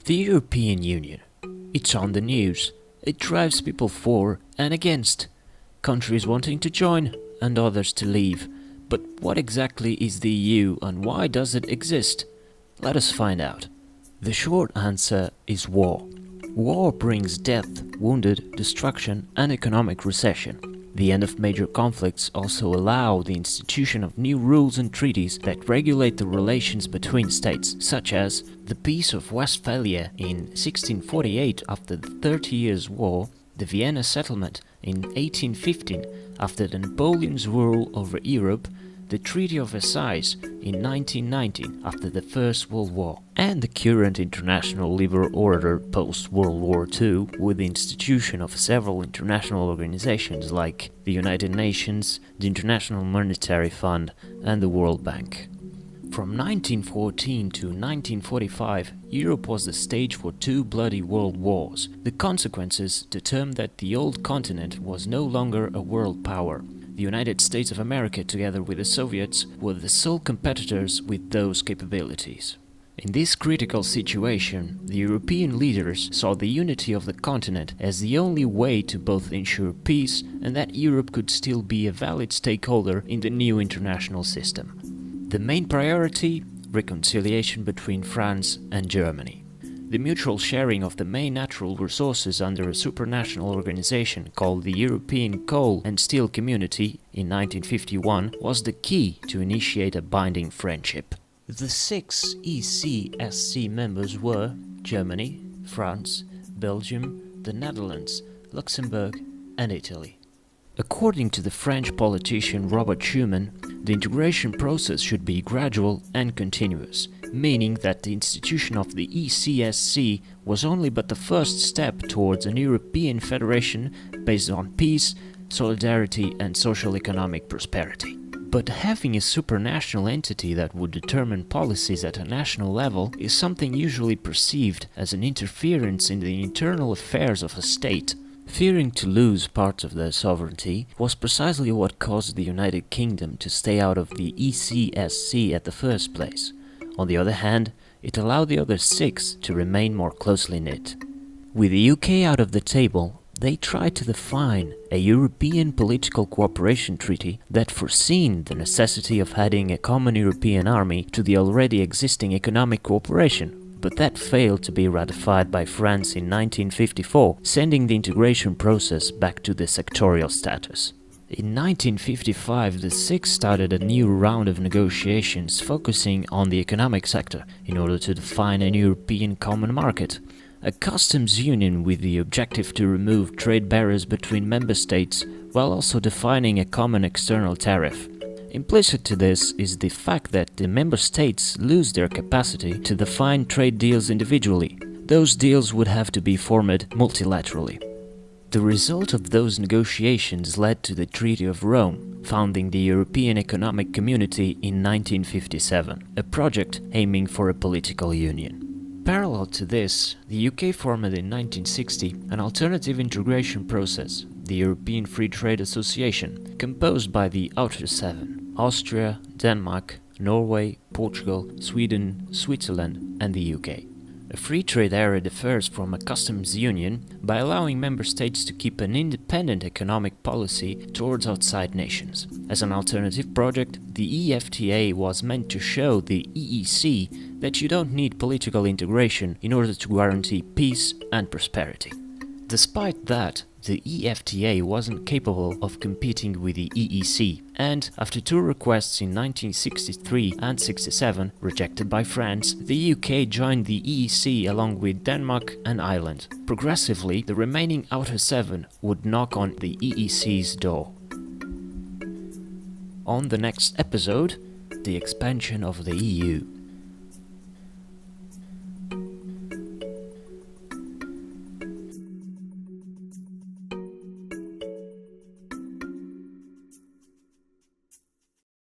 The European Union. It's on the news. It drives people for and against. Countries wanting to join and others to leave. But what exactly is the EU and why does it exist? Let us find out. The short answer is war. War brings death, wounded, destruction and economic recession. The end of major conflicts also allow the institution of new rules and treaties that regulate the relations between states, such as the Peace of Westphalia in 1648 after the 30 Years' War, the Vienna Settlement in 1815 after Napoleon's rule over Europe, the Treaty of Versailles in 1919 after the First World War, and the current international liberal order post-World War II with the institution of several international organizations like the United Nations, the International Monetary Fund and the World Bank. From 1914 to 1945, Europe was the stage for two bloody world wars. The consequences determined that the old continent was no longer a world power. The United States of America, together with the Soviets, were the sole competitors with those capabilities. In this critical situation, the European leaders saw the unity of the continent as the only way to both ensure peace and that Europe could still be a valid stakeholder in the new international system. The main priority? Reconciliation between France and Germany. The mutual sharing of the main natural resources under a supranational organization called the European Coal and Steel Community in 1951 was the key to initiate a binding friendship. The 6 ECSC members were Germany, France, Belgium, the Netherlands, Luxembourg and Italy. According to the French politician Robert Schuman, the integration process should be gradual and continuous, meaning that the institution of the ECSC was only but the first step towards an European federation based on peace, solidarity and social-economic prosperity. But having a supranational entity that would determine policies at a national level is something usually perceived as an interference in the internal affairs of a state. Fearing to lose parts of their sovereignty was precisely what caused the United Kingdom to stay out of the ECSC at the first place. On the other hand, it allowed the other 6 to remain more closely knit. With the UK out of the table, they tried to define a European political cooperation treaty that foreseen the necessity of adding a common European army to the already existing economic cooperation, but that failed to be ratified by France in 1954, sending the integration process back to the sectorial status. In 1955, the 6 started a new round of negotiations focusing on the economic sector in order to define an European common market, a customs union with the objective to remove trade barriers between member states while also defining a common external tariff. Implicit to this is the fact that the member states lose their capacity to define trade deals individually. Those deals would have to be formed multilaterally. The result of those negotiations led to the Treaty of Rome, founding the European Economic Community in 1957, a project aiming for a political union. Parallel to this, the UK formed in 1960 an alternative integration process, the European Free Trade Association, composed by the Outer Seven: Austria, Denmark, Norway, Portugal, Sweden, Switzerland and the UK. A free trade area differs from a customs union by allowing member states to keep an independent economic policy towards outside nations. As an alternative project, the EFTA was meant to show the EEC that you don't need political integration in order to guarantee peace and prosperity. Despite that, the EFTA wasn't capable of competing with the EEC, and after 2 requests in 1963 and 67 rejected by France, the UK joined the EEC along with Denmark and Ireland. Progressively, the remaining Outer 7 would knock on the EEC's door. On the next episode, the expansion of the EU.